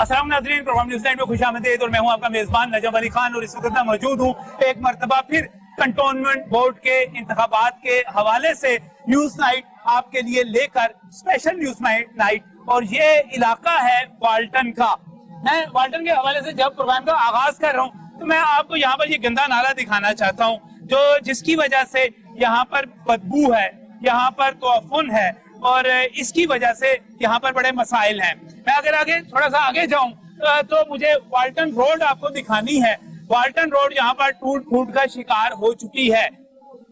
अस्सलाम नाज़रीन, programme news night में खुशामदीद और मैं हूं आपका मेजबान नजम अली खान और इस वक्त मैं मौजूद हूं एक मरतबा फिर कंटोनमेंट बोर्ड के इंतखाबात के हवाले से न्यूज़ नाइट आपके लिए लेकर स्पेशल न्यूज़ नाइट। और ये इलाका है वाल्टन का। मैं वाल्टन के हवाले से जब प्रोग्राम का आगाज कर रहा हूँ तो मैं आपको यहाँ पर ये गंदा नाला दिखाना चाहता हूँ जिसकी वजह से यहाँ पर बदबू है, यहाँ पर तोफुन है और इसकी वजह से यहाँ पर बड़े मसाइल हैं। मैं अगर आगे थोड़ा सा आगे जाऊं तो मुझे वाल्टन रोड आपको दिखानी है। वाल्टन रोड यहाँ पर टूट फूट का शिकार हो चुकी है,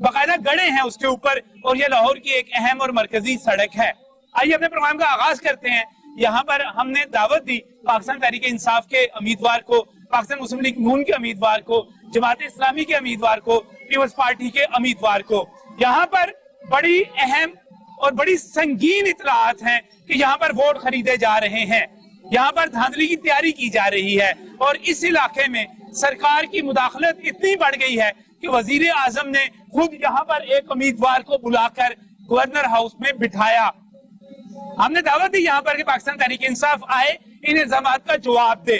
बाकायदा गड्ढे हैं उसके ऊपर और ये लाहौर की एक अहम और मरकजी सड़क है। आइए अपने प्रोग्राम का आगाज करते हैं। यहाँ पर हमने दावत दी पाकिस्तान तहरीक इंसाफ के उम्मीदवार को, पाकिस्तान मुस्लिम लीग नून के उम्मीदवार को, जमात इस्लामी के उम्मीदवार को, पीपल्स पार्टी के उम्मीदवार को। यहाँ पर बड़ी अहम और बड़ी संगीन इतलात हैं कि यहाँ पर वोट खरीदे जा रहे हैं, यहाँ पर धांधली की तैयारी की जा रही है और इस इलाके में सरकार की मुदाखलत इतनी बढ़ गई है कि वजीर आजम ने खुद यहाँ पर एक उम्मीदवार को बुलाकर गवर्नर हाउस में बिठाया। हमने दावत दी यहाँ पर कि पाकिस्तान तहरीक इंसाफ आए, इन इल्जामात का जवाब दे।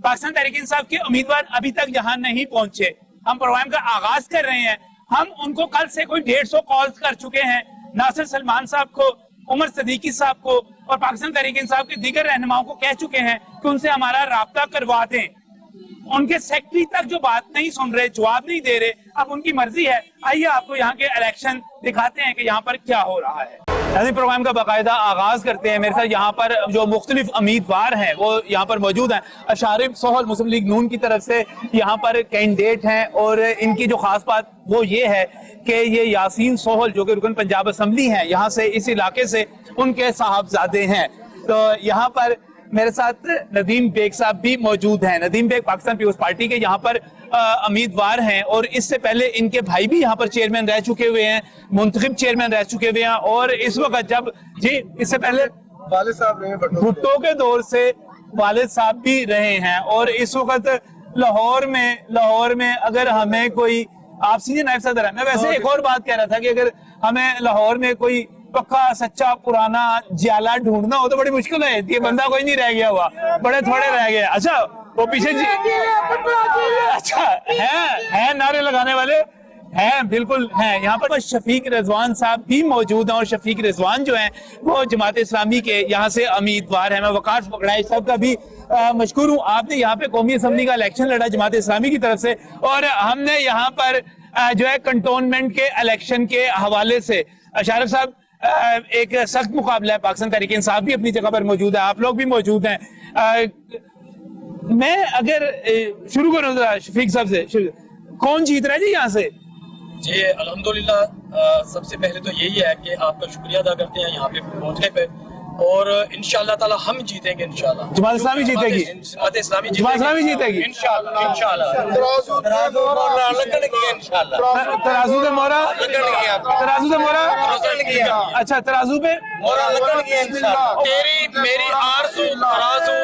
पाकिस्तान तहरीक इंसाफ के उम्मीदवार अभी तक यहाँ नहीं पहुंचे। हम प्रोग्राम का आगाज कर रहे हैं। हम उनको कल से कोई 150 कॉल्स कर चुके हैं, नासिर सलमान साहब को, उमर सदीकी साहब को और पाकिस्तान तहरीक इंसाफ के दीगर रहनुमाओं को कह चुके हैं कि उनसे हमारा राब्ता करवा दें। उनके सेक्रेटरी तक जो बात नहीं सुन रहे, जवाब नहीं दे रहे, अब उनकी मर्जी है। आइए आपको यहाँ के इलेक्शन दिखाते हैं कि यहाँ पर क्या हो रहा है। प्रोग्राम का बाकायदा आगाज करते हैं। मेरे साथ यहाँ पर जो मुख्तलिफ उम्मीदवार हैं वो यहाँ पर मौजूद हैं। अशारिफ सोहल मुस्लिम लीग नून की तरफ से यहाँ पर कैंडिडेट हैं और इनकी जो खास बात वो ये है कि ये यासीन सोहल जो कि रुकन पंजाब असम्बली हैं, यहाँ से इस इलाके से उनके साहबजादे हैं। तो यहाँ पर मेरे साथ नदीम बेग साहब भी मौजूद हैं। नदीम बेग पाकिस्तान पीपल्स पार्टी के यहाँ पर उम्मीदवार हैं और इससे पहले इनके भाई भी यहाँ पर चेयरमैन रह चुके हुए हैं, मुंतखब चेयरमैन रह चुके हुए हैं। और इस वक्त जब जी इससे पहले वालिद साहब रहे, भुट्टो के दौर से वालिद साहब भी रहे हैं। और इस वक्त लाहौर में अगर हमें कोई, आप सीनियर नायब सदर हैं, मैं वैसे एक और बात कह रहा था कि अगर हमें लाहौर में कोई पक्का सच्चा पुराना जियाला ढूंढना हो तो बड़ी मुश्किल है। ये बंदा कोई नहीं रह गया हुआ, बड़े थोड़े रह गए। अच्छा वो पीछे जी, अच्छा है नारे लगाने वाले हैं, बिल्कुल हैं। यहाँ पर शफीक रिजवान साहब भी मौजूद हैं और शफीक रिजवान जो हैं वो जमात इस्लामी के यहाँ से उम्मीदवार हैं। मैं वकार पकड़ाई साहब का भी मशकूर हूँ। आपने यहाँ पे कौमी असम्बली का इलेक्शन लड़ा जमात इस्लामी की तरफ से और हमने यहाँ पर जो है कंटोनमेंट के इलेक्शन के हवाले से अशारफ साहब एक सख्त मुकाबला है। पाकिस्तान तहरीक इंसाफ भी अपनी जगह पर मौजूद है, आप लोग भी मौजूद हैं। मैं अगर शुरू करूं शफीक साहब से, कौन जीत रहा है जी यहाँ से? जी अल्हम्दुलिल्लाह, सबसे पहले तो यही है कि आपका शुक्रिया अदा करते हैं यहाँ पे पहुँचने पे और इंशाअल्लाह ताला हम जीतेंगे। इंशाअल्लाह जमात इस्लामी जीतेगी, जमात इस्लामी जीतेगी इंशाअल्लाह। तराजू से मोहरा, अच्छा तराजू पे तेरी मेरी आरज़ू तराजू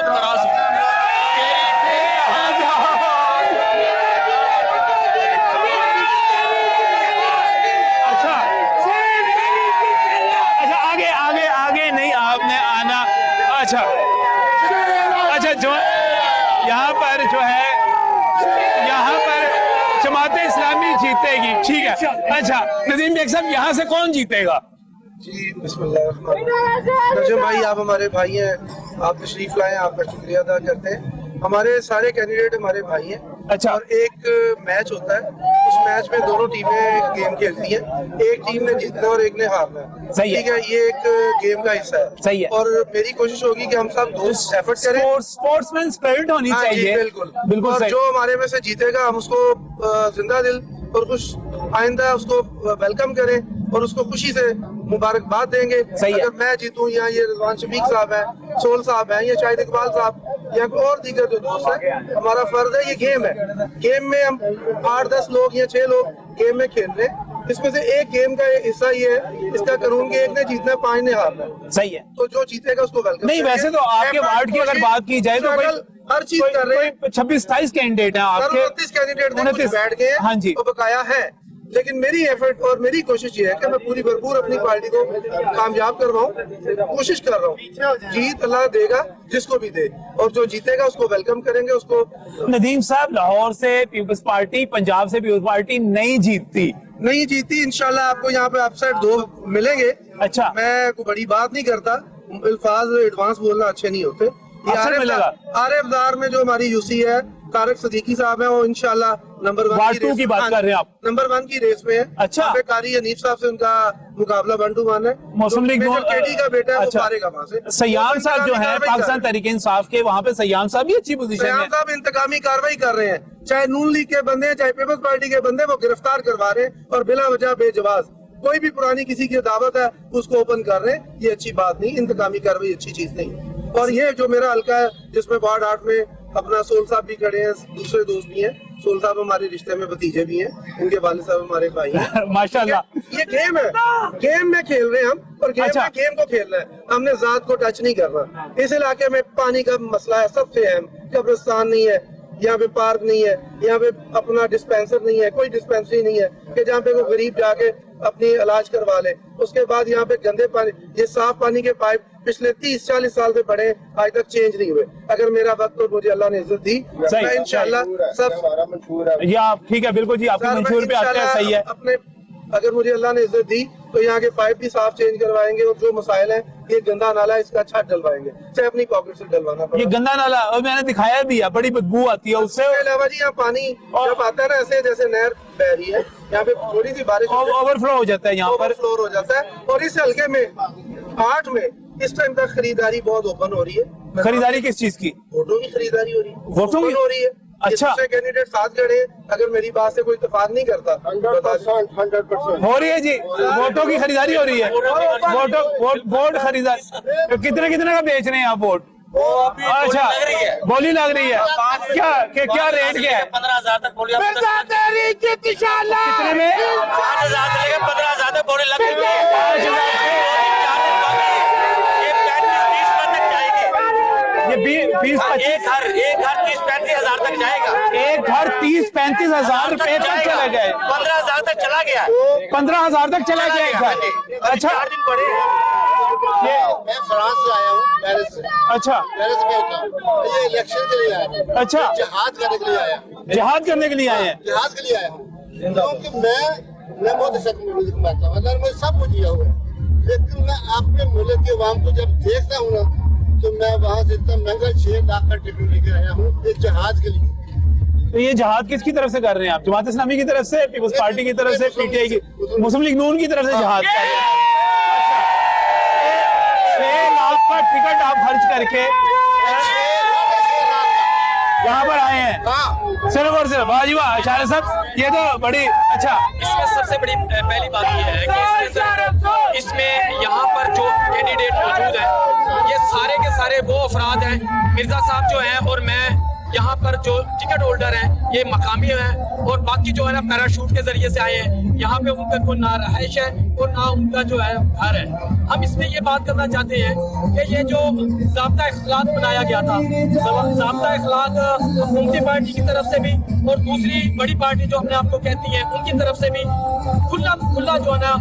अच्छा जो यहाँ पर जमात इस्लामी जीतेगी, ठीक है। अच्छा नदीम बेग साहब, यहाँ से कौन जीतेगा? जी बिस्मिल्लाह। नजम भाई आप हमारे भाई हैं, आप तशरीफ लाए, आपका शुक्रिया अदा करते हैं। हमारे सारे कैंडिडेट हमारे भाई हैं। अच्छा, और एक मैच होता है, उस मैच में दोनों टीमें गेम खेलती हैं, एक टीम ने जीतना और एक ने हारना है। सही है, ठीक है, ये एक गेम का हिस्सा है। सही है। और मेरी कोशिश होगी कि हम सब दोस्त एफर्ट करें, स्पोर्ट्समैन स्पिरिट होनी चाहिए। बिल्कुल और जो हमारे में से जीतेगा हम उसको जिंदा दिल और खुश आइंदा उसको वेलकम करें और उसको खुशी से मुबारकबाद देंगे। अगर मैं जीतूं या ये रिजवान शफीक साहब है, सोल साहब है या शाहिद इकबाल साहब या और दीगर जो दोस्त हैं, हमारा फर्ज है, ये गेम है। गेम में हम 8-10 लोग या 6 लोग गेम में खेल रहे हैं, इसमें से एक गेम का हिस्सा ये है, इसका कानून के एक ने जीतना है, 5 ने हारना है। सही है, तो जो जीतेगा उसको वेलकम। नहीं वैसे तो आपके वार्ड की अगर बात की जाए तो हर चीज कर रहे हैं। 26-27 कैंडिडेट हैं आपके, 29 कैंडिडेट बैठ गए हैं। हाँ जी, तो बकाया है لیکن میری ایفرٹ اور میری کوشش یہ ہے کہ میں پوری بھرپور اپنی پارٹی کو کامیاب کرواؤں. کوشش کر رہا ہوں. جیت اللہ دے گا جس کو بھی دے, اور جو جیتے گا اس کو ویلکم کریں گے. اس کو ندیم صاحب, لاہور سے پیپلز پارٹی, پنجاب سے پیپلز پارٹی نہیں جیتتی. انشاءاللہ آپ کو یہاں پہ اپ سائڈ 2 ملیں گے. اچھا, میں کوئی بڑی بات نہیں کرتا, الفاظ ایڈوانس بولنا اچھے نہیں ہوتے. عارف دار میں جو ہماری یو سی ہے, طارق صدیقی صاحب ہیں, وہ انشاءاللہ نمبر 1 کی بات کر رہے ہیں آپ, نمبر 1 کی ریس میں ہے. اچھا, قاری حنیف صاحب سے ان کا مقابلہ 1-1 ہے. مسلم لیگ کا بیٹا ہے, وہ پارے گا وہاں سے. سیام صاحب جو ہیں پاکستان تحریک انصاف کے, وہاں پہ سیام صاحب بھی اچھی پوزیشن ہے. سیام صاحب انتقامی کاروائی کر رہے ہیں, چاہے نون لیگ کے بندے ہیں چاہے پیپلز پارٹی کے بندے, وہ گرفتار کروا رہے ہیں اور بلا وجہ بے جواز. کوئی بھی پرانی کسی کی دعوت ہے اس کو اوپن کر رہے ہیں. یہ اچھی بات نہیں, انتقامی کاروائی اچھی چیز نہیں. اور یہ جو میرا حلقہ ہے جس میں وارڈ 8 میں اپنا سول صاحب بھی کھڑے ہیں, دوسرے دوست بھی ہیں. سول صاحب ہمارے رشتے میں بھتیجے بھی ہیں, ان کے والد صاحب ہمارے بھائی ہیں. ماشاءاللہ, یہ گیم ہے, گیم میں کھیل رہے ہیں ہم, اور گیم کو کھیلنا ہے. ہم نے ذات کو ٹچ نہیں کرنا. اس علاقے میں پانی کا مسئلہ ہے سب سے اہم. قبرستان نہیں ہے یہاں پہ, پارک نہیں ہے یہاں پہ, اپنا ڈسپینسر نہیں ہے, کوئی ڈسپینسری نہیں ہے کہ جہاں پہ کوئی غریب جا کے اپنی علاج کروا لے. اس کے بعد یہاں پہ گندے پانی, یہ صاف پانی کے پائپ پچھلے 30-40 سال سے پڑے, آج تک چینج نہیں ہوئے. اگر میرا وقت اور مجھے اللہ نے عزت دی, میں انشاءاللہ سب یا ٹھیک ہے, بالکل جی, آپ کے منشور پہ آتے ہیں, صحیح ہے. اپنے اگر مجھے اللہ نے عزت دی تو یہاں کے پائپ بھی صاف چینج کروائیں گے, اور جو مسائل ہیں, یہ گندا نالا اس کا چھت ڈلوائیں گے, چاہے اپنی پاکٹ سے ڈلوانا پڑے. یہ گندا نالا, اور میں نے دکھایا بھی ہے, بڑی بدبو آتی ہے اس سے. علاوہ جی یہاں پانی جب آتا ہے نا ایسے جیسے نہر بہ رہی ہے, یہاں پہ تھوڑی سی بارش اوور فلو ہو جاتا ہے, یہاں پر فلور ہو جاتا ہے. اور اس حلقے میں 8 میں اس ٹائم تک خریداری بہت اوپن ہو رہی ہے. خریداری کس چیز کی؟ ووٹوں کی خریداری ہو رہی ہے. ووٹوں کی ہو رہی ہے. اچھا, کینڈیڈیٹ ساتھ کھڑے ہیں, اگر میری بات سے کوئی اتفاق نہیں کرتا 100% ہو رہی ہے جی, ووٹوں کی خریداری ہو رہی ہے. ووٹ خریداری کتنے کا بیچ رہے ہیں آپ ووٹ؟ اچھا, بولی لگ رہی ہے. کیا ریٹ کیا ہے؟ 15,000 تک بولی. کتنے میں؟ 15,000 تک بولی لگ رہی ہے. یہ 30-35 ہزار تک جائے گا. ایک گھر 30-35 ہزار روپے تک چلے گئے. 15,000 تک چلا گیا. 15,000 تک چلا گیا ایک گھر. اچھا, میں فرانس سے آیا ہوں, پیرس سے. اچھا, پیرس میں ہوتا ہوں. یہ الیکشن کے لیے آیا ہوں. اچھا, جہاد کرنے کے لیے آیا. جہاد کرنے کے لیے آئے ہیں. جہاد کے لیے آیا ہوں, کیونکہ میں بہت اچھا ملک مانتا ہوں. اللہ نے مجھے سب کچھ دیا ہوا ہے, لیکن میں اپنے ملک کے عوام کو جب دیکھتا ہوں نا, تو میں وہاں سے اتنا مہنگا 6 لاکھ کا ٹکٹ لے کے آیا ہوں ایک جہاد کے لیے. تو یہ جہاد کس کی طرف سے کر رہے ہیں آپ؟ جماعت اسلامی کی طرف سے, پیپلز پارٹی کی طرف سے, پی ٹی آئی کی, مسلم لیگ نون کی طرف سے جہاد کر رہے ہیں. 6 لاکھ کا ٹکٹ آپ خرچ کر کے یہاں پر آئے ہیں صرف اور صرف. واہ جی واہ, اشارے صاحب, یہ تو بڑی اچھا. اس میں سب سے بڑی پہلی بات یہ ہے کہ اس میں یہاں پر جو کینڈیڈیٹ موجود ہیں یہ سارے کے سارے وہ افراد ہیں. مرزا صاحب جو ہیں اور میں یہاں پر جو ٹکٹ ہولڈر ہیں یہ مقامی ہیں, اور باقی جو ہے نا پیراشوٹ کے ذریعے سے آئے ہیں. یہاں پہ ان کا کوئی نہ رہائش ہے اور نہ ان کا جو ہے گھر ہے. ہم اس میں یہ بات کرنا چاہتے ہیں کہ یہ جو ضابطہ اخلاق بنایا گیا تھا, ضابطہ اخلاق حکومتی پارٹی کی طرف سے بھی اور دوسری بڑی پارٹی جو اپنے آپ کو کہتی ہے ان کی طرف سے بھی کھلا جو ہے نا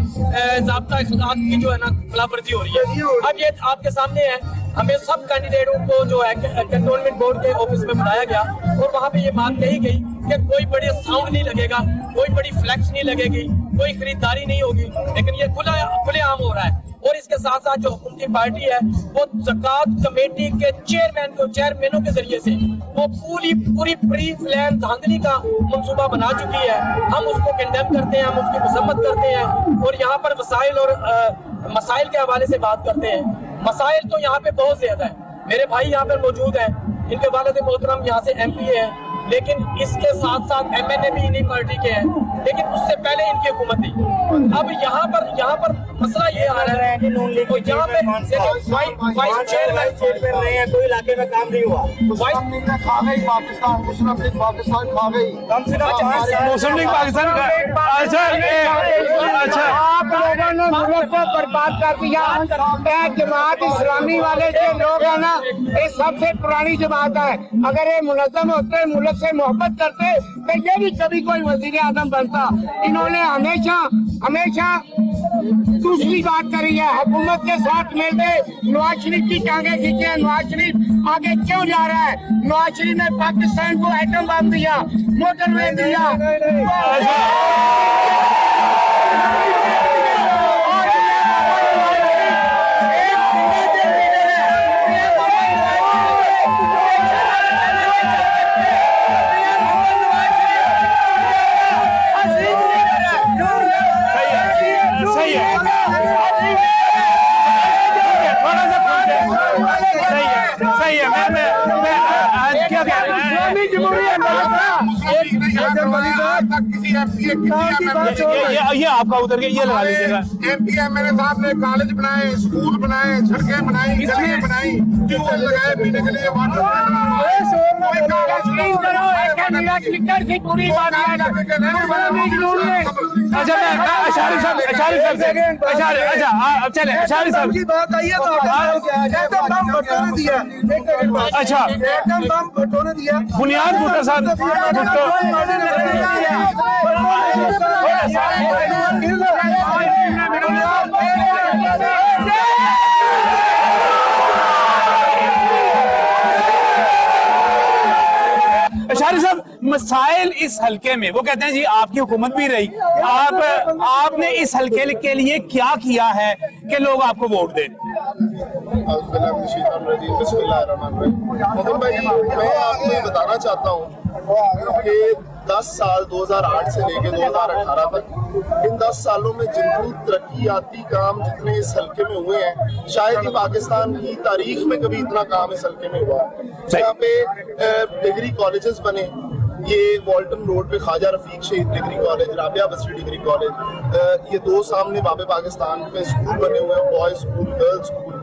ضابطہ اخلاق کی جو ہے نا خلاف ورزی ہو رہی ہے. اب یہ آپ کے سامنے ہے, ہمیں سب کینڈیڈیٹوں کو جو ہے کنٹونمنٹ بورڈ کے آفس میں بلایا گیا, اور وہاں پہ یہ بات کہی گئی کہ کوئی بڑی ساؤنڈ نہیں لگے گا, کوئی بڑی فلیکس نہیں لگے گی, کوئی خریداری نہیں ہوگی, لیکن یہ کھلے عام ہو رہا ہے. اور اس کے ساتھ ساتھ جو حکومتی پارٹی ہے وہ زکوٰۃ کمیٹی کے چیئرمینوں کے ذریعے سے وہ پوری پری پلان دھاندلی کا منصوبہ بنا چکی ہے. ہم اس کو کنڈیم کرتے ہیں, ہم اس کی مذمت کرتے ہیں, اور یہاں پر وسائل اور مسائل کے حوالے سے بات کرتے ہیں. مسائل تو یہاں پہ بہت زیادہ ہیں. میرے بھائی یہاں پر موجود ہیں, ان کے والد محترم یہاں سے ایم پی ہیں, لیکن اس کے ساتھ ساتھ ایم این اے بھی انہی پارٹی کے ہیں, لیکن اس سے پہلے ان کی حکومت تھی. اب یہاں پر مسئلہ یہ آ رہا ہے کہ یہاں پہ وائس چیئرمین نہیں ہے, کوئی علاقے میں کام نہیں ہوا. مسلم لیگ پاکستان کھا گئی. کم سے کم مسلم لیگ پاکستان کا. اچھا, آپ لوگوں نے ملک کو برباد کر دیا. جماعت اسلامی والے جو لوگ ہیں نا, یہ سب سے پرانی جماعت ہے. اگر یہ منظم ہوتے, ملک سے محبت کرتے, تو یہ بھی کبھی کوئی وزیر اعظم بنتا. था। इन्होंने हमेशा हमेशा दूसरी बात करी है, हुकूमत के साथ मिलकर नवाज शरीफ की टांगे खींचे हैं। नवाज शरीफ आगे क्यों जा रहा है? नवाज शरीफ ने पाकिस्तान को एटम बम दिया, मोटरवे दिया, ये आपका उधर के ये लगा लीजिएगा। MP MLA साहब ने कॉलेज बनाए, स्कूल बनाए, सड़कें बनाई, गलियां बनाई, ट्यूबवेल लगाए पीने के लिए, वाटर पूरी बात अच्छा अशारी साहब अच्छा चले अशारी साहब की बात आई है तो एटम बम भुट्टो ने दिया। अच्छा एटम बम भुट्टो ने दिया। बुनियाद भुट्टो साहब अशारी साहब मसाइल इस हलके में, वो कहते हैं जी आपकी हुकूमत भी रही, आपने इस हलके के लिए क्या किया है कि लोग आपको वोट दें? मोहम्मद भाई, मैं आपको ये बताना चाहता हूँ कि 10 साल 2008 से लेके 2018 तक, इन 10 सालों में जितनी तरक्याती काम जितने इस हल्के में हुए हैं, शायद ही पाकिस्तान की तारीख में कभी इतना काम इस हल्के में हुआ। यहाँ पे डिग्री कॉलेजेस बने, ये वॉल्टन रोड पे ख्वाजा रफीक शहीद डिग्री कॉलेज, राबिया बसरी डिग्री कॉलेज, ये दो सामने बाबे पाकिस्तान पे स्कूल बने हुए हैं, बॉयज स्कूल, गर्ल्स स्कूल।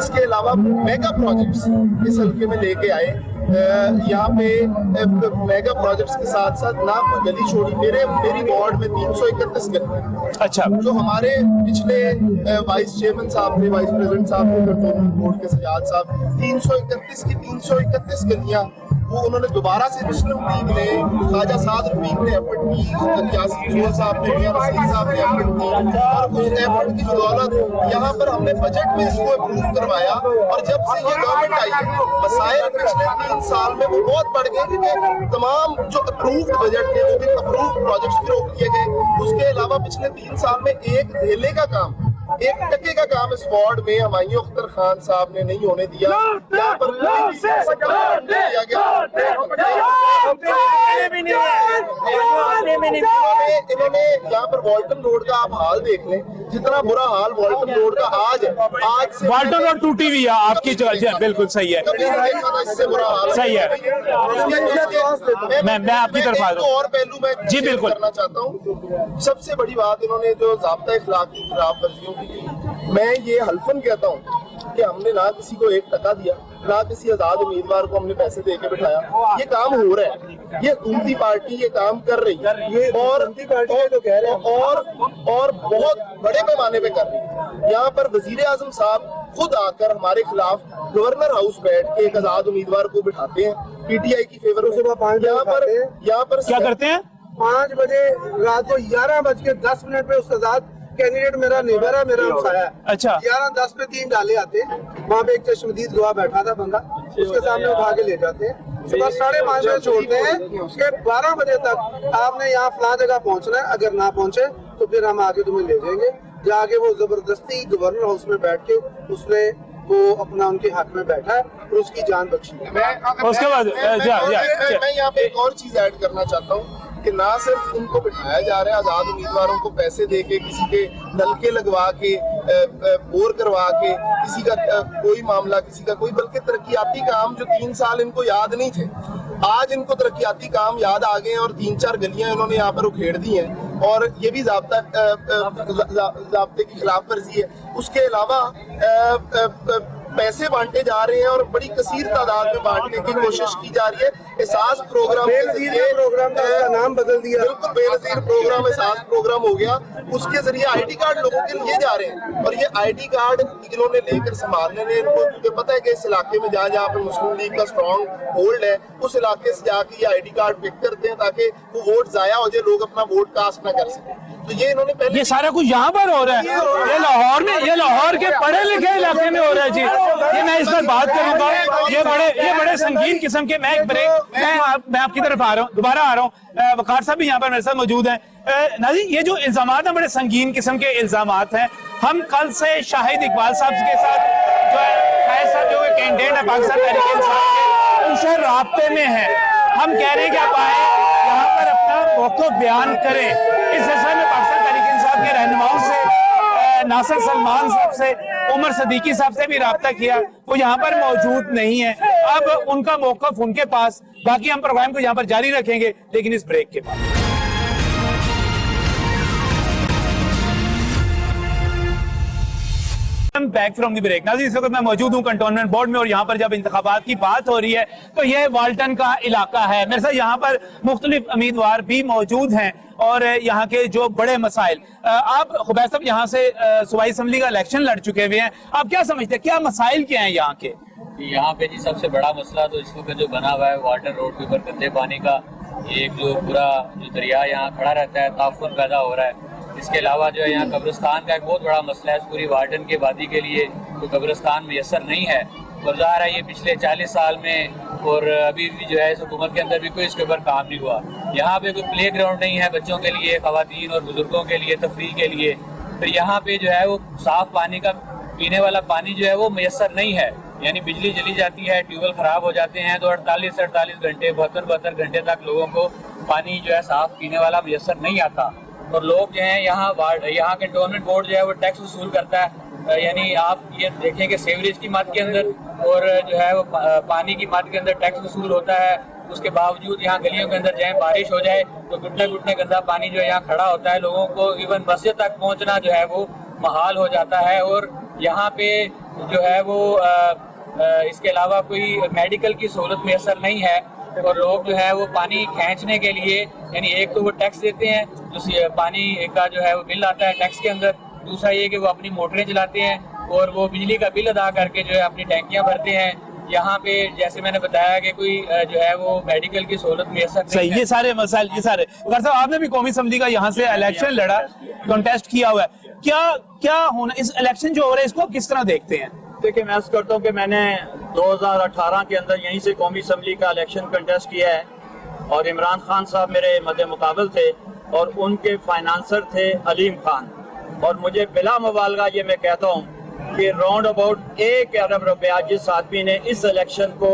इसके अलावा मेगा प्रोजेक्ट्स इस हल्के में लेके आए। यहाँ पे मेगा प्रोजेक्ट्स के साथ साथ ना गली छोड़ी, मेरी वार्ड में 331 गली। अच्छा, जो हमारे पिछले वाइस चेयरमैन साहब थे, वाइस प्रेसिडेंट साहब थे कंट्रोल बोर्ड के सजाद साहब, 331 की 331 गलियां वो उन्होंने दोबारा से पिछले वीक में ख्वाजा साद रफीक ने एफर्ट की, यासीन सोल साहब ने, मियां रसीद साहब ने एफर्ट की, और उस एफर्ट की बदौलत यहाँ पर हमने बजट में इसको अप्रूव करवाया। और जब से ये गवर्नमेंट आई है, मसाइल पिछले 3 साल में वो बहुत बढ़ गए, क्योंकि तमाम जो अप्रूव्ड बजट थे वो भी अप्रूव्ड प्रोजेक्ट्स भी रोक दिए गए। उसके अलावा पिछले 3 साल में एक धेले का काम, 1 टके का काम इस वार्ड में हमायूं अख्तर खान साहब ने नहीं होने दिया। यहाँ पर इन्होंने यहाँ पर वॉल्टन रोड का आप हाल देख लें, जितना बुरा हाल वॉल्टन रोड का आज है, आज से वॉल्टन रोड टूटी हुई है आपकी जगह, बिल्कुल सही है, कभी नहीं देखा था इससे बुरा हाल। सही है। मैं आपकी तरफ आ रहा हूँ। और पहलू मैं जी बिल्कुल करना चाहता हूँ। सबसे बड़ी बात इन्होंने जो ज़ाब्ता इखलाक की खिलाफ वर्जियों की, मैं ये हल्फन कहता हूँ कि हमने ना किसी को 1 टका दिया, ना किसी आजाद उम्मीदवार को हमने पैसे दे के बिठाया। ये काम हो रहा है, ये हुकूमती पार्टी ये काम कर रही है, और बहुत बड़े पैमाने पे कर रही है। यहाँ पर वजीर आजम साहब खुद आकर हमारे खिलाफ गवर्नर हाउस बैठ के एक आजाद उम्मीदवार को बिठाते हैं PTI की फेवर में। यहाँ पर क्या करते हैं? 5 बजे रात को 11:10 पे उस आजाद कैंडिडेट मेरा नेबर है, मेरा हमसाया है। अच्छा, 11:10 पे 3 डाले आते हैं, वहाँ पे एक चश्मदीद गवाह बैठा था बंदा, उसके सामने उठा के ले जाते हैं। सुबह 5:30 बजे छोड़ते हैं, उसके 12 बजे तक आपने यहाँ फलां जगह पहुँचना है, अगर ना पहुँचे तो फिर हम आगे तुम्हें ले जाएंगे। जाके वो जबरदस्ती गवर्नर हाउस में बैठ के उसने वो अपना उनके हक में बैठा है और उसकी जान बख्शी। उसके बाद मैं यहाँ पे एक और चीज ऐड करना चाहता हूँ कि ना सिर्फ इनको बिठाया जा रहा है, आजाद उम्मीदवारों को पैसे दे के, किसी के नलके लगवा के, बोर करवा के, किसी का कोई मामला, किसी का कोई, बल्कि तरक्याती काम जो 3 साल इनको याद नहीं थे, आज इनको तरक्याती काम याद आ गए हैं और 3-4 गलियां इन्होंने यहाँ पर उखेड़ दी हैं। और ये भी ज़ाब्ते की खिलाफ वर्जी है। उसके अलावा पैसे बांटे जा रहे हैं और बड़ी कसीर तादाद में बांटने की कोशिश की जा रही है। एहसास प्रोग्राम प्रोग्राम का उसका नाम बदल दिया, बिल्कुल बेनज़ीर प्रोग्राम एहसास प्रोग्राम हो गया। उसके जरिए आईडी कार्ड लोगों के लिए जा रहे हैं और ये आईडी कार्ड इन्होंने लेकर संभालने में इनको, क्योंकि पता है कि इस इलाके में जहाँ पे मुस्लिम लीग का स्ट्रॉन्ग होल्ड है, उस इलाके से जाके ये आईडी कार्ड पिक करते हैं ताकि वो वोट जाया हो जाए, लोग अपना वोट कास्ट ना कर सकें। तो ये इन्होंने पहले, ये सारा कुछ यहाँ पर हो रहा है, ये लाहौर में, ये लाहौर के पढ़े लिखे इलाके में हो रहा है जी। ये मैं इस पर बात करूंगा, ये बड़े संगीन किस्म के, मैं आपकी तरफ आ रहा हूँ, दोबारा आ रहा हूँ। वकार साहब भी यहाँ पर मेरे साथ मौजूद हैं। नाज़रीन, ये जो इल्जामात हैं बड़े संगीन किस्म के इल्जामात हैं। हम कल से शाहिद इकबाल साहब के साथ जो है, शाहिद साहब जो कैंडिडेट है पाकिस्तान तहरीक इंसाफ के, उनसे राब्ते में है। हम कह रहे हैं कि आप आए यहाँ पर अपना मौक़िफ़ बयान करें। इस सिलसिले में पाकिस्तान तहरीक इंसाफ के रहनुमाओं से, नासिर सलमान साहब से, उमर सदीकी साहब से भी राब्ता किया, वो यहाँ पर मौजूद नहीं है। अब उनका मौक़िफ़ उनके पास, बाकी हम प्रोग्राम को यहाँ पर जारी रखेंगे, लेकिन इस ब्रेक के बाद। Back from the break. नाज़रीन, इस वक्त मैं मौजूद हूँ कंटोनमेंट बोर्ड में और यहाँ पर जब इंतखाबात की बात हो रही है तो ये वाल्टन का इलाका है। मेरे साथ यहाँ पर मुख्तलिफ उम्मीदवार भी मौजूद हैं और यहाँ के जो बड़े मसाइल, आप खुबैर साहब यहाँ से सूबाई असम्बली का इलेक्शन लड़ चुके हुए हैं, आप क्या समझते हैं, क्या मसाइल क्या हैं यहाँ के? यहाँ पे जी सबसे बड़ा मसला तो इस वक्त जो बना हुआ है वाटर रोड के ऊपर गंदे पानी का, एक जो पूरा जो दरिया यहाँ खड़ा रहता है, ताफुन पैदा हो रहा है। इसके अलावा जो है यहाँ कब्रिस्तान का एक बहुत बड़ा मसला है, पूरी वार्डन के वादी के लिए कोई कब्रिस्तान मैसर नहीं है। और ज़ाहिर है ये पिछले 40 साल में और अभी भी जो है इस हुकूमत के अंदर भी कोई इसके ऊपर काम नहीं हुआ। यहाँ पे कोई प्ले ग्राउंड नहीं है बच्चों के लिए, ख़वातीन और बुजुर्गों के लिए, तफरीह के लिए। फिर यहाँ पे जो है वो साफ पानी का पीने वाला पानी जो है वो मैसर नहीं है, यानी बिजली चली जाती है, ट्यूबवेल ख़राब हो जाते हैं, तो 48 से 48 घंटे 72 घंटे तक लोगों को पानी जो है साफ पीने वाला मैसर नहीं आता। और लोग जो हैं यहाँ कंटोनमेंट बोर्ड जो है वो टैक्स वसूल करता है, यानी आप ये देखें कि सेवरेज की मद के अंदर और जो है वो पानी की मद के अंदर टैक्स वसूल होता है। उसके बावजूद यहाँ गलियों के अंदर चाहे बारिश हो जाए तो घुटने घुटने गंदा पानी जो है यहाँ खड़ा होता है, लोगों को इवन मस्जिद तक पहुँचना जो है वो महाल हो जाता है। और यहाँ पे जो है वो इसके अलावा कोई मेडिकल की सहूलत मैसर नहीं है और लोग जो है वो पानी खींचने के लिए, यानी एक तो वो टैक्स देते हैं, जो पानी का जो है वो बिल आता है टैक्स के अंदर, दूसरा ये कि वो अपनी मोटरें चलाते हैं और वो बिजली का बिल अदा करके जो है अपनी टैंकियां भरते हैं। यहाँ पे जैसे मैंने बताया कि कोई जो है वो मेडिकल की सहूलत मैसर नहीं है। ये सारे मसाइल, ये सारे। वकार साहब, आपने भी कौमी असम्बली का यहाँ से इलेक्शन लड़ा, कॉन्टेस्ट किया हुआ है, क्या होना इस इलेक्शन जो हो रहा है इसको आप किस तरह देखते हैं? देखिए, मैं अर्ज करता हूँ कि मैंने 2018 के अंदर यहीं से कौमी असम्बली का इलेक्शन कंटेस्ट किया है और इमरान खान साहब मेरे मद्दे मुकाबल थे और उनके फाइनेंसर थे अलीम खान। और मुझे बिला मुबालगा ये मैं कहता हूँ कि राउंड अबाउट 1 अरब रुपया जिस आदमी ने इस इलेक्शन को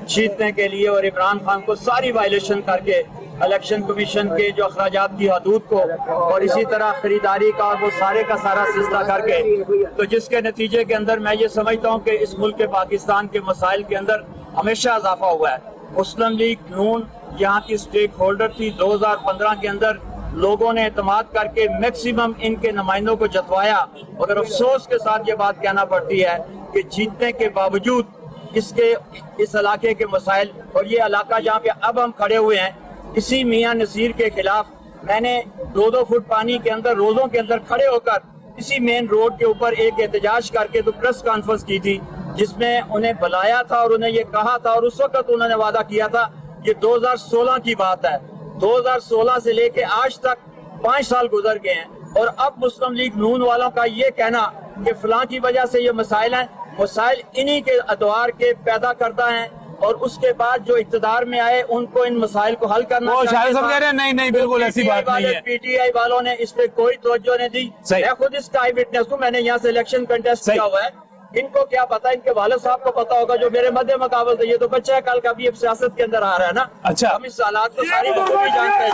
जीतने के लिए और इमरान खान को सारी वायलेशन करके इलेक्शन कमीशन के जो अखराजात की हदूद को और इसी तरह खरीदारी का वो सारे का सारा सिलसिला करके, तो जिसके नतीजे के अंदर मैं ये समझता हूँ कि इस मुल्क के पाकिस्तान के मसाइल के अंदर हमेशा इजाफा हुआ है। मुस्लिम लीग नून यहाँ की स्टेक होल्डर थी। 2015 के अंदर लोगों ने एतमाद करके मैक्सिमम इनके नुमाइंदों को जतवाया, मगर अफसोस के साथ ये बात कहना पड़ती है कि जीतने के बावजूद इस इलाके के मसाइल और ये इलाका जहाँ पे अब हम खड़े हुए हैं, इसी मियां नसीर के खिलाफ मैंने 2-2 फुट पानी के अंदर रोजों के अंदर खड़े होकर इसी मेन रोड के ऊपर एक एहतजाज करके तो प्रेस कॉन्फ्रेंस की थी, जिसमें उन्हें बुलाया था और उन्हें ये कहा था और उस वक्त उन्होंने वादा किया था। ये 2016 की बात है। 2016 से लेके आज तक 5 साल गुजर गए हैं और अब मुस्लिम लीग नून वालों का ये कहना कि फलां की वजह से ये मसाइल हैं, मसाइल इन्हीं के अदवार के पैदा करता है और उसके बाद जो इक़्तिदार में आए उनको इन मसाइल को हल करना। वो शायद सब कह रहे हैं नहीं बिल्कुल ऐसी बात नहीं है। पीटीआई वालों ने इस पे कोई तवज्जो नहीं दी। मैं खुद इसका आई विटनेस हूँ, मैंने यहाँ से इलेक्शन कंटेस्ट किया हुआ है। इनको क्या पता, इनके वालिद साहब को पता होगा जो मेरे मध्य मुकाबल थे। ये तो बच्चा है, कल का भी सियासत के अंदर आ रहा है ना। अच्छा, हम इस हालात को सारी बखूबी जानते हैं।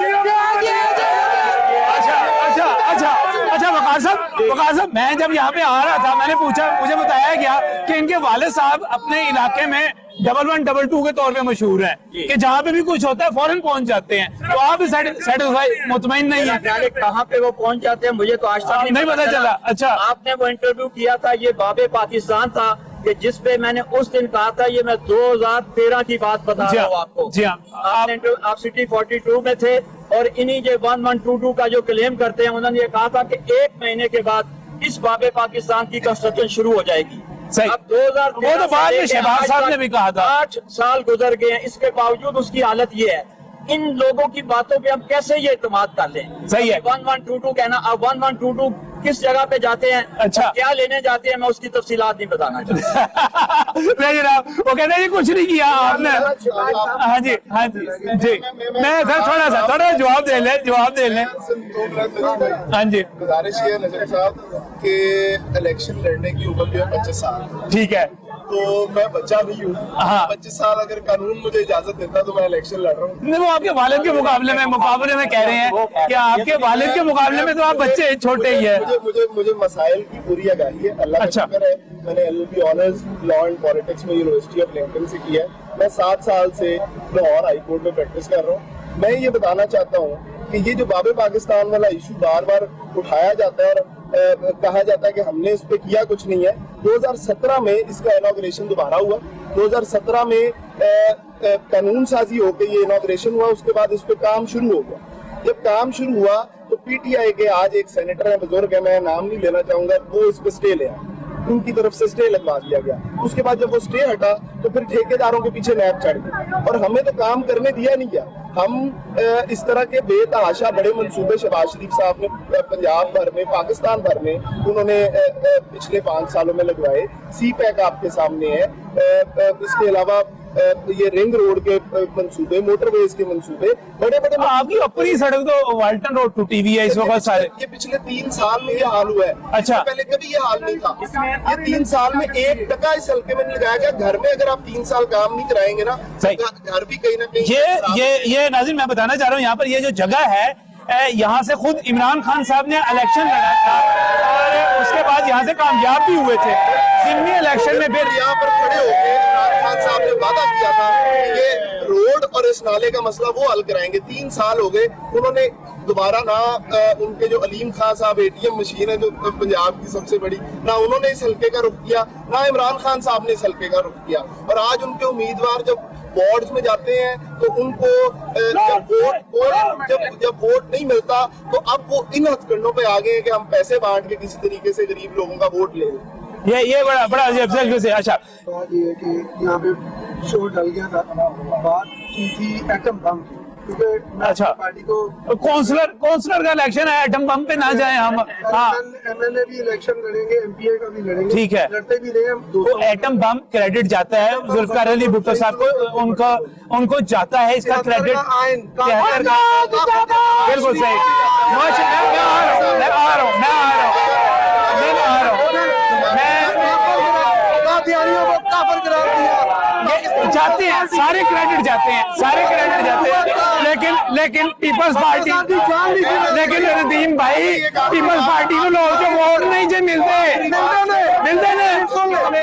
अच्छा वकार साहब, मैं जब यहाँ पे आ रहा था मैंने पूछा, मुझे बताया गया कि इनके वालिद साहब अपने इलाके में 1122 के तौर पे मशहूर है कि जहाँ पे भी कुछ होता है फौरन पहुँच जाते हैं। तो आप सेटिस्फाई मुतमईन नहीं है कहाँ पे वो पहुँच जाते हैं? मुझे तो आज तक नहीं पता चला। अच्छा, आपने वो इंटरव्यू किया था, ये बाबे पाकिस्तान था, کہ جس پہ میں نے اس دن کہا تھا، یہ میں 2013 کی بات بتا رہا ہوں آپ کو. جی ہاں، آپ سٹی 42 میں تھے اور انہی جو 1122 کا جو کلیم کرتے ہیں انہوں نے یہ کہا تھا کہ 1 مہینے کے بعد اس باب پاکستان کی کنسٹرکشن شروع ہو جائے گی. صحیح. اب 2013 وہ تو بعد میں شہباز صاحب نے بھی کہا تھا. 8 سال گزر گئے ہیں، اس کے باوجود اس کی حالت یہ ہے. ان لوگوں کی باتوں پہ ہم کیسے یہ اعتماد کر لیں؟ صحیح ہے. 1122 کہنا، اب 1122 کس جگہ پہ جاتے ہیں، اچھا کیا لینے جاتے ہیں، میں اس کی تفصیلات نہیں بتانا چاہتا. نہیں جناب، وہ کہتے ہیں یہ کچھ نہیں کیا آپ نے. ہاں جی ہاں جی جی، میں سر تھوڑا جواب دے لیں. ہاں جی گزارش یہ ہے نظر صاحب کہ الیکشن لڑنے کی عمر جو ہے 25 سال. ٹھیک ہے. تو میں بچہ نہیں ہوں. 25 سال اگر قانون مجھے اجازت دیتا تو میں الیکشن لڑ رہا ہوں. نہیں، وہ آپ کے والد کے مقابلے میں کہہ رہے ہیں کہ آپ کے والد کے مقابلے میں تو آپ بچے چھوٹے ہی ہیں. مجھے مسائل کی پوری آگاہی ہے. اللہ کا شکر ہے میں نے LLB honours law and politics میں یونیورسٹی آف لنکن سے کیا ہے. میں 7 سال سے لاہور ہائی کورٹ میں پریکٹس کر رہا ہوں. میں یہ بتانا چاہتا ہوں کہ یہ جو باب پاکستان والا ایشو بار بار اٹھایا جاتا ہے اور کہا جاتا ہے کہ ہم نے اس پہ کیا کچھ نہیں ہے. 2017 میں اس کا انوگریشن دوبارہ ہوا. 2017 میں قانون سازی ہو کے یہ انوگریشن ہوا. اس کے بعد اس پہ کام شروع ہو گیا. جب کام شروع ہوا تو PTI کے آج ایک سینیٹر ہیں، بزرگ ہے، میں نام نہیں لینا چاہوں گا، وہ اس پہ سٹے لے آئے. ان کی طرف سے سٹے لگوا دیا گیا. اس کے بعد جب وہ سٹے ہٹا تو پھر ٹھیکیداروں کے پیچھے نیب چڑھ گئی اور ہمیں تو کام کرنے دیا نہیں گیا. ہم اس طرح کے بے تحاشا بڑے منصوبے شہباز شریف صاحب نے پنجاب بھر میں، پاکستان بھر میں انہوں نے پچھلے 5 سالوں میں لگوائے. سی پیک آپ کے سامنے ہے. اس کے علاوہ یہ رنگ روڈ کے منصوبے، موٹر ویز کے منصوبے، بڑے آپ کی اپنی سڑک تو والٹن روڈ ٹوٹی ہوئی ہے اس وقت سارے. یہ پچھلے 3 سال میں یہ حال ہوا ہے. اچھا، پہلے کبھی یہ حال نہیں تھا. یہ 3 سال میں 1 ٹکا اس حلقے میں نہیں لگایا گیا. گھر میں اگر آپ 3 سال کام نہیں کرائیں گے نا، گھر بھی کہیں نہ کہیں. یہ ناظرین میں بتانا چاہ رہا ہوں، یہاں پر یہ جو جگہ ہے، یہاں سے خود عمران خان صاحب نے الیکشن لڑا تھا اور اس کے بعد یہاں سے کامیاب بھی ہوئے تھے. ضمنی الیکشن میں پھر یہاں پر کھڑے ہو کے عمران خان صاحب نے وعدہ کیا تھا کہ یہ روڈ اور اس نالے کا مسئلہ وہ حل کرائیں گے. 3 سال ہو گئے. انہوں نے دوبارہ نہ ان کے جو علیم خان صاحب ATM مشین ہے جو پنجاب کی سب سے بڑی، نہ انہوں نے اس حلقے کا رخ کیا، نہ عمران خان صاحب نے اس حلقے کا رخ کیا. اور آج ان کے امیدوار جب وارڈز میں جاتے ہیں تو ان کو جب ووٹ نہیں ملتا تو اب وہ ان ہتھ کنڈوں پہ آگے ہیں کہ ہم پیسے بانٹ کے کسی طریقے سے غریب لوگوں کا ووٹ لے لیں. یہ بڑا اچھا بات یہ ہے کہ یہاں پہ شور ڈل گیا تھا. بات کی تھی ایٹم بم کی، کیونکہ اچھا پارٹی کو کونسلر کا الیکشن ہے، ایٹم بم پہ نہ جائیں ہم. ہاں، MLA بھی الیکشن لڑیں گے، MPA کا بھی لڑیں گے. ٹھیک ہے، لڑتے بھی رہے ہم. وہ ایٹم بم کریڈٹ جاتا ہے ذوالفقار علی بھٹو صاحب کو، ان کو جاتا ہے اس کا کریڈٹ. بالکل صحیح. جاتے ہیں سارے کریڈٹ جاتے ہیں لیکن پیپلز پارٹی، لیکن ندیم بھائی پیپلز پارٹی کو لوگ جو ووٹ نہیں جو ملتے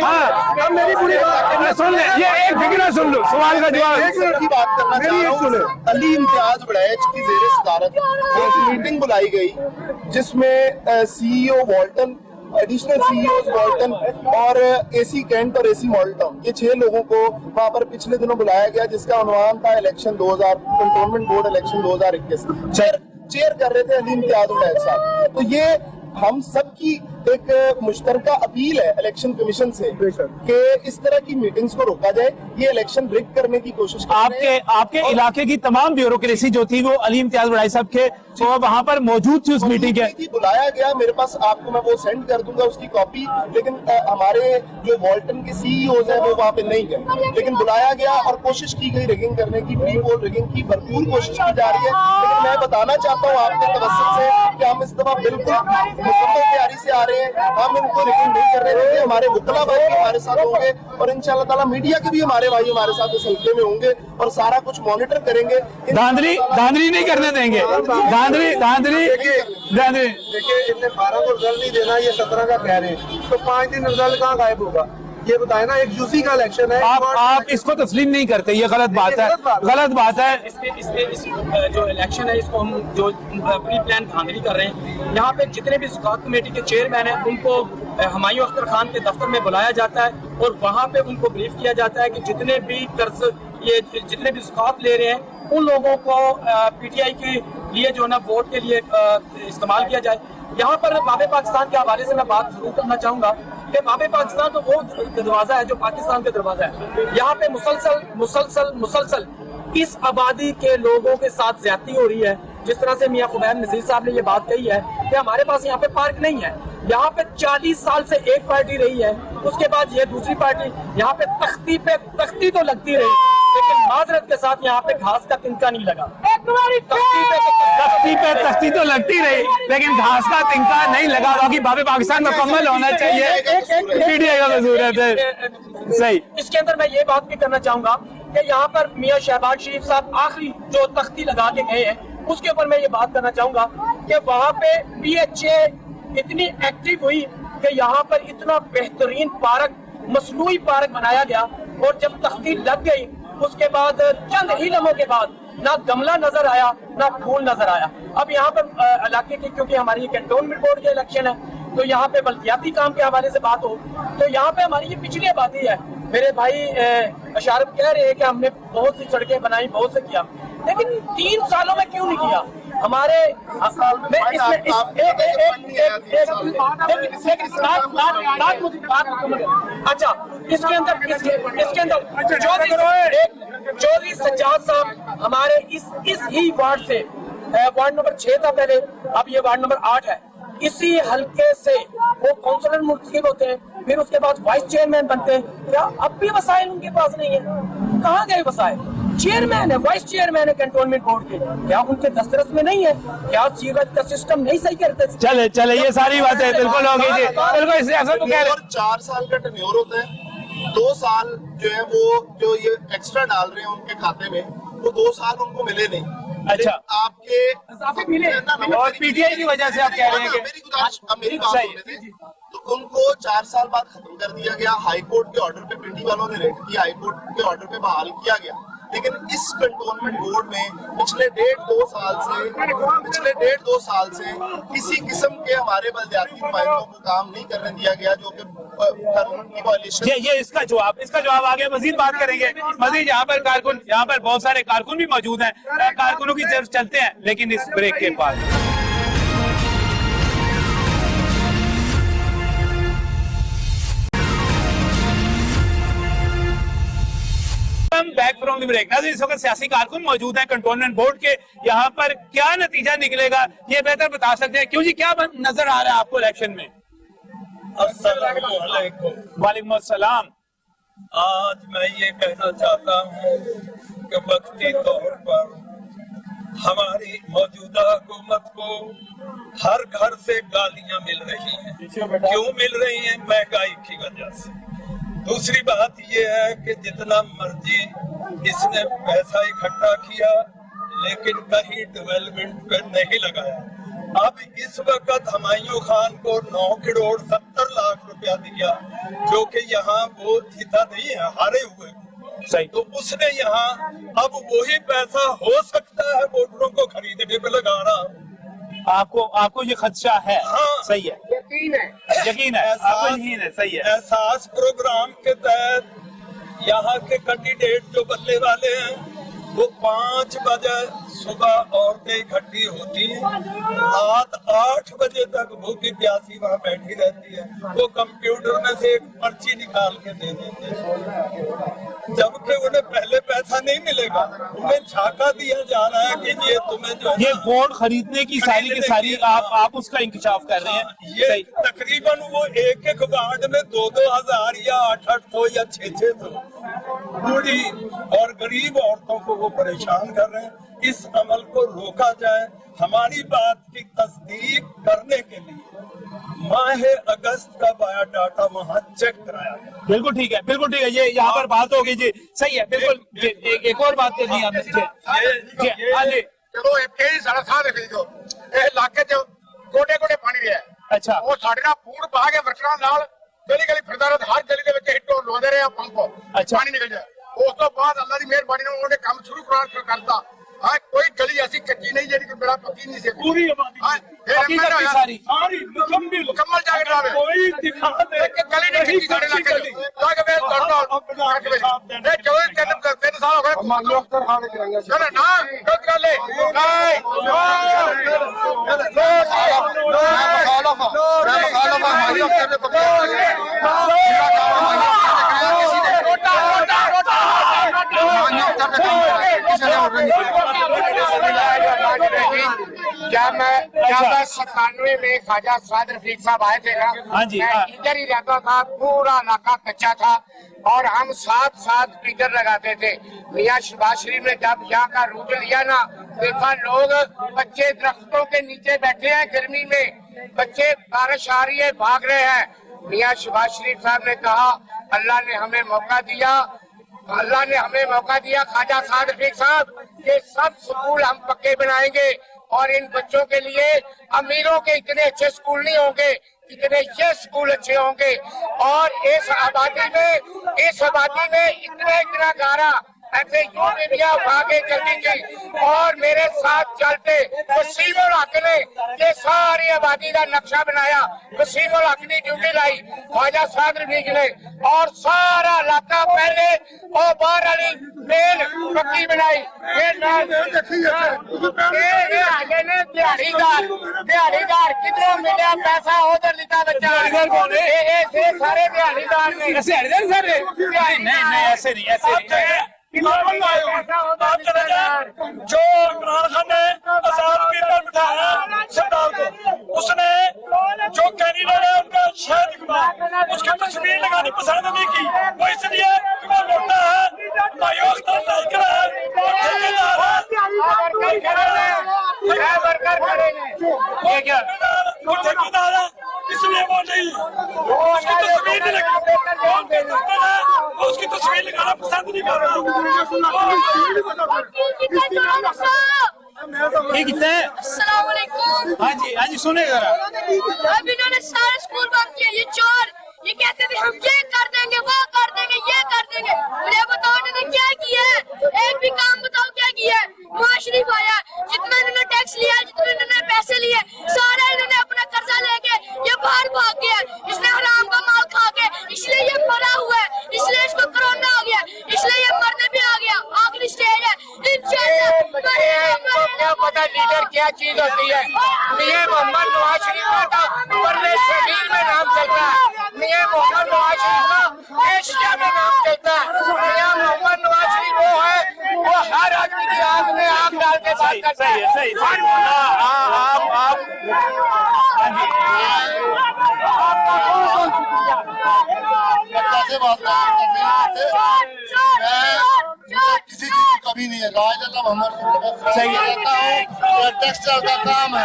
ہاں میری پوری سن لیں. یہ ایک فکرہ سن لو، سوال کا جواب. کی بات کرنا چاہ رہا ہوں. علی امتیاز بڑیچ کی زیر صدارت ایک میٹنگ بلائی گئی جس میں CEO Walton, additional CEOs Walton اور AC کینٹ اور AC مالٹن، یہ 6 لوگوں کو وہاں پر پچھلے دنوں بلایا گیا جس کا عنوان تھا election 2000 cantonment board election 2021. Chair کر رہے تھے علی امتیاز بڑیچ صاحب. تو یہ ہم سب کی ایک مشترکہ اپیل ہے الیکشن کمیشن سے کہ اس طرح کی میٹنگز کو روکا جائے. یہ الیکشن ریگ کرنے کی کوشش آپ کے علاقے کی تمام بیوروکریسی جو تھی وہ علی امتیاز بڑائی صاحب کے وہاں پر موجود تھی اس میٹنگ کے. بلایا گیا، میرے پاس آپ کو میں وہ سینڈ کر دوں گا اس کی کاپی. لیکن ہمارے جو والٹن کے CEOs ہیں وہ وہاں پہ نہیں گئے، لیکن بلایا گیا اور کوشش کی گئی ریگنگ کرنے کی. پری پول ریگنگ کی بھرپور کوشش کی جا رہی ہے. لیکن میں بتانا چاہتا ہوں آپ کے توسط سے کہ ہم اس دفعہ بالکل مکمل تیاری سے آ رہے ہیں. ہم ان کو ریگنگ نہیں کرنے دیں گے. ہمارے وکلا بھائی بھی ہمارے ساتھ ہوں گے اور انشاءاللہ تعالیٰ میڈیا کے بھی ہمارے بھائی ہمارے ساتھ اس حلقے میں ہوں گے اور سارا کچھ مانیٹر کریں گے. دھاندلی نہیں کرنے دیں گے. دھاندلی دیکھیں اتنے 12 کو رزلٹ نہیں دینا، یہ 17 کا کہہ رہے ہیں، تو 5 دن رزلٹ کہاں غائب ہوگا؟ یہ بتائیں نا. ایک UC کا الیکشن ہے، آپ اس کو تسلیم نہیں کرتے. یہ غلط بات ہے. اس پہ جو الیکشن ہے اس کو ہم جو پری پلان دھاندلی کر رہے ہیں. یہاں پہ جتنے بھی زکوٰۃ کمیٹی کے چیئرمین ہیں ان کو हमायूं अख्तर खान के दफ्तर में बुलाया जाता है और वहाँ पे उनको ब्रीफ किया जाता है कि जितने भी कर्ज ये जितने भी ज़कात ले रहे हैं उन लोगों को पीटीआई के लिए जो है ना वोट के लिए इस्तेमाल किया जाए। यहाँ पर बाबे पाकिस्तान के हवाले से मैं बात जरूर करना चाहूँगा कि बाबे पाकिस्तान तो वो दरवाज़ा है जो पाकिस्तान का दरवाज़ा है। यहाँ पे मुसलसल इस आबादी के लोगों के साथ ज्यादती हो रही है। जिस तरह से मियां खुबैब नज़ीर साहब ने ये बात कही है कि हमारे पास यहाँ पे पार्क नहीं है, यहाँ पे 40 साल से एक पार्टी रही है, उसके बाद ये दूसरी पार्टी, यहाँ पे तख्ती तो लगती रही, लेकिन माजरत के साथ यहाँ पे घास का तिनका नहीं लगा। तख्ती तो लगती रही लेकिन घास का तिनका नहीं लगा। बाकी बाबे पाकिस्तान मुकम्मल होना चाहिए, पीटीआई का कसूर है। सही। इसके अंदर मैं ये बात भी करना चाहूंगा कि यहाँ पर मियां शहबाज शरीफ साहब आखिरी जो तख्ती लगा के गए हैं उसके ऊपर मैं ये बात करना चाहूंगा कि वहाँ पे PHA इतनी एक्टिव हुई कि यहाँ पर इतना बेहतरीन पार्क, मसनूई पार्क बनाया गया और जब तख्ती लग गई उसके बाद चंद ही लम्हों के बाद ना गमला नजर आया ना फूल नजर आया। अब यहाँ पर इलाके की क्योंकि हमारी कैंटोनमेंट बोर्ड के इलेक्शन है तो यहाँ पे बल्दियाती काम के हवाले से बात हो तो यहाँ पे हमारी ये पिछली आबादी है। मेरे भाई अशारफ कह रहे हैं कि हमने बहुत सी सड़कें बनाई, बहुत से किया, लेकिन 3 सालों में क्यों नहीं किया? हमारे अच्छा इसके अंदर चौधरी सज्जाद साहब हमारे इस ही वार्ड से, वार्ड नंबर 6 था पहले, अब ये वार्ड नंबर 8 है, इसी हल्के से वो काउंसलर मुंतखब होते हैं, फिर उसके बाद वाइस चेयरमैन बनते हैं। क्या अब भी वसाइल उनके पास नहीं है? कहाँ गए वसाइल? चेयरमैन है, वाइस चेयरमैन है कैंटोनमेंट बोर्ड के, क्या उनके दस्तरस में नहीं है? क्या सीरत का सिस्टम नहीं सही करते? चले ये सारी बातें बिल्कुल होगी जी, बिल्कुल सियासत को कह रहे हैं। 4 साल का टेन्योर होता है, 2 साल जो है वो जो ये एक्स्ट्रा डाल रहे हैं उनके खाते में वो 2 साल उनको मिले नहीं। अच्छा आपके मिले और पीटीआई की वजह से आप कह रहे हैं कि मेरी बात हो रही थी तो उनको 4 साल बाद खत्म कर दिया गया। हाई कोर्ट के ऑर्डर पे पीटी वालों ने रेड किया, हाई कोर्ट के ऑर्डर पे बहाल किया गया, लेकिन इस कंटोनमेंट बोर्ड में पिछले 1.5-2 साल से किसी किस्म के हमारे बल्दियाती नुमाइंदों को काम नहीं करने दिया गया, जो कि कानून की वायलेशन। ये इसका जवाब आगे मजीद बात करेंगे। मजीद यहाँ पर बहुत सारे कारकुन भी मौजूद हैं, कारकुनों की तरफ चलते हैं लेकिन इस ब्रेक के बाद। Back from the break. नाज़रीन, इस वक्त सियासी कारकुन मौजूद हैं कंटोनमेंट बोर्ड के, यहाँ पर क्या नतीजा निकलेगा ये बेहतर बता सकते हैं। क्यों जी, क्या नजर आ रहा है आपको इलेक्शन में? वालेकुम अस्सलाम। आज मैं ये कहना चाहता हूँ कि वक्ती तौर पर हमारी मौजूदा हुकूमत को हर घर से गालियां मिल रही हैं। क्यों मिल रही हैं? महंगाई की वजह से। दूसरी बात यह है कि जितना मर्जी इसने पैसा इकट्ठा किया लेकिन कहीं डेवलपमेंट पे नहीं लगाया। अब इस वक्त हुमायूं खान को 9 करोड़ 70 लाख रुपया दिया, जो कि यहाँ वो जीता नहीं है, हारे हुए सही। तो उसने यहाँ अब वही पैसा हो सकता है वोटरों को खरीदने पे लगाना। आपको ये खदशा है? हाँ, सही है, यकीन है, आपको यकीन है, सही है। एहसास प्रोग्राम के तहत यहाँ के कैंडिडेट जो बनने वाले हैं वो 5 बजे सुबह औरतें इकट्ठी होती हैं, रात 8 बजे तक भूखी प्यासी वहाँ बैठी रहती है। वो कंप्यूटर में से एक पर्ची निकाल के दे देते हैं, जबकि उन्हें पहले पैसा नहीं मिलेगा, उन्हें झाका दिया जा रहा है कि ये तुम्हें जो ये वोट खरीदने की सारी की सारी आप उसका इंकशाफ कर रहे हैं। ये तकरीबन वो एक वार्ड में 2-2 हजार या 800 या 600 बूढ़ी और गरीब औरतों को वो परेशान कर रहे हैं। इस अमल को रोका जाए। हमारी बात की तस्दीक करने के लिए माह अगस्त का बायोडाटा वहाँ चेक कराया गया। बिल्कुल ठीक है, बिल्कुल ठीक है, ये यहाँ पर बात होगी जी, सही है, बिल्कुल। एक और बात करनी है जी। चलो ਇਹ ਸਾਡਾ ਸਾਹ ਦੇਖ ਲਿਓ, ਇਹ ਇਲਾਕੇ 'ਚ ਗੋਡੇ ਪਾਣੀ ਰਿਹਾ। ਅੱਛਾ, ਉਹ ਸਾਡੇ ਨਾਲ ਪੂਰ ਪਾ ਕੇ ਵਰਕਰਾਂ ਨਾਲ ਗਲੀ ਫਿਰਦਾ ਰਿਹਾ, ਹਰ ਗਲੀ ਦੇ ਵਿੱਚ ਹਿੱਟੋ ਲਵਾਉਂਦੇ ਰਹੇ ਪੰਪ, ਪਾਣੀ ਨਿਕਲ ਜਾਏ। ਉਸ ਤੋਂ ਬਾਅਦ ਅੱਲਾ ਦੀ ਮਿਹਰਬਾਨੀ ਨਾਲ ਉਹਨੇ ਕੰਮ ਸ਼ੁਰੂ ਕਰਤਾ। हाँ, कोई गली ऐसी कच्ची नहीं जिहड़ी बेड़ा पक्की नहीं सी। पूरी आबादी सारी लंबी मुकम्मल जाकर डाले कोई दिखा दे गली ने खिंची साढ़े लाख के लाख में दौड़ना ये जो तीन साल हो गए मान लो अख्तर खान के रंगे चलो ना गलत कर ले क्या मैं 97 में ख्वाजा साद रफीक साहब आए थे ना, हाँ जी, मैं हाँ। इधर ही रहता था, पूरा इलाका कच्चा था और हम साथ साथ इधर लगाते थे। मियाँ शहबाज शरीफ ने जब यहाँ का रूट लिया ना, देखा लोग बच्चे दरख्तों के नीचे बैठे हैं गर्मी में, बच्चे बारिश आ रही है भाग रहे हैं। मियाँ शहबाज शरीफ साहब ने कहा अल्लाह ने हमें मौका दिया ख्वाजा साद रफीक साहब के सब स्कूल हम पक्के बनाएंगे और इन बच्चों के लिए अमीरों के इतने अच्छे स्कूल नहीं होंगे जितने ये स्कूल अच्छे होंगे। और इस आबादी में इतना गारा ऐसे यूं भी बिया भागे चलती थी और मेरे साथ चलते वसीम उल हक ने ये सारी आबादी का नक्शा बनाया। वसीम उल हक ने ड्यूटी लाई, ख्वाजा साद रफीक ने, और सारा इलाका पहले और बाहर वाली मेन पक्की बनाई। दिहाड़ीदार कितना मिला पैसा उधर लिखा बच्चा सारे दिहाड़ीदार ने नहीं ऐसे नहीं बात चले जाए जो इमरान खान ने 1000 रुपये पर बिठाया सरदार को, उसने जो कैंडिडेट है उनका शायद इकबाल उसकी तस्वीर लगानी पसंद नहीं की, वो इसलिए कि वो मोटा है, मायूस नहीं करा ठेकेदार है, इसलिए वो नहीं उसकी तस्वीर नहीं लगी, उसकी तस्वीर लगाना पसंद नहीं कर रहा। ये कितना है? अस्सलामुअलैकुम। हाँ जी सुने जरा। अब इन्होंने सारे स्कूल बंद किए, ये चोर, ये कहते थे हम ये कर देंगे वो कर देंगे ये कर देंगे। मुझे बताओ इन्होंने क्या किया है, एक भी काम बताओ क्या किया है। नवाज शरीफ आया, जितना इन्होंने टैक्स लिया, जितने इन्होंने पैसे लिए, सारा इन्होंने अपना कर्जा लेके ये बाहर भाग गया, इसने हराम का माल खा के, इसलिए ये मरा हुआ है, इसलिए इसको कोरोना हो गया, इसलिए ये मरने भी आ गया, आखिरी स्टेज है। क्या पता लीडर क्या चीज होती है। मियां मोहम्मद नवाज शरीफ का बर्रे सगीर में नाम चलता है, मियां मोहम्मद नवाज शरीफ का एशिया में नाम चलता है। मियां मोहम्मद नवाज शरीफ वो है, वो हर आदमी की आंख में आंख डाल के बात करता है। सही आप कैसे बात किसी चीज की कमी नहीं है। राज अल्लाह मोहम्मद सही है। टेक्सटाइल का काम है।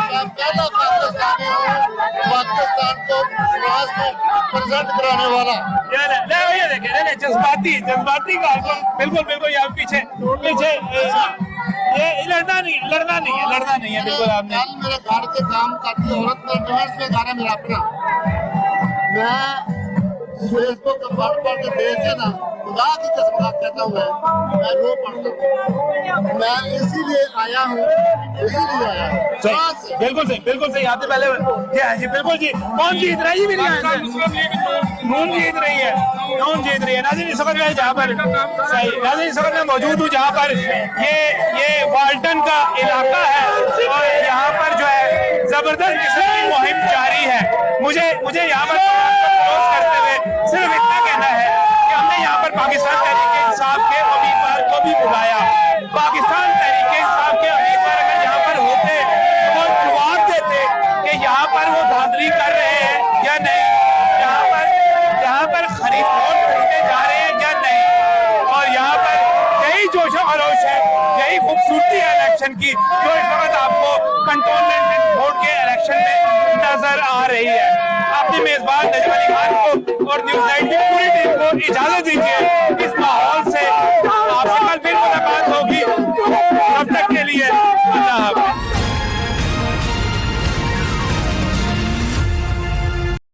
मैं पहला पाकिस्तानी हूँ पाकिस्तान को विकास में प्रेजेंट कराने वाला। ये देखिए जज्बाती बिल्कुल यहाँ पीछे ये लड़ना नहीं है बिल्कुल। आपने कल मेरे घर के काम करती औरत में डिफेंस में गाना मेरा अपना, मैं फेसबुक पर पढ़ के देखे ना, खुदा की कसम कहता हूँ मैं रो पढ़ता हूँ। मैं इसीलिए आया हूँ। सही, बिल्कुल सही। आपने पहले क्या जी, बिल्कुल जी। कौन जीत रहा है? मेरी नून जीत रही है। नाज़रीन इस वक्त मैं जहाँ पर मौजूद हूँ, जहाँ पर ये वाल्टन का इलाका है और यहाँ पर जो है जबरदस्त किस्म की मुहिम जारी है। मुझे यहाँ पर करते हुए सिर्फ इतना कहना है कि हमने यहाँ पर पाकिस्तान तहरीक इंसाफ के उम्मीदवार को भी बुलाया। पाकिस्तान तहरीक इंसाफ के उम्मीदवार अगर यहाँ पर होते तो जवाब देते कि यहाँ पर वो धांधली कर रहे हैं या नहीं, यहाँ पर खरीद खरीदे जा रहे हैं या नहीं। और यहाँ पर यही जोश खरोश है, यही खूबसूरती है इलेक्शन की जो इस वक्त आपको कंटोनमेंट बोर्ड के इलेक्शन में नजर आ रही है। अपनी मेजबान नजम अली खान को और न्यूज़ 9 की पूरी टीम को इजाजत दीजिए। इस माहौल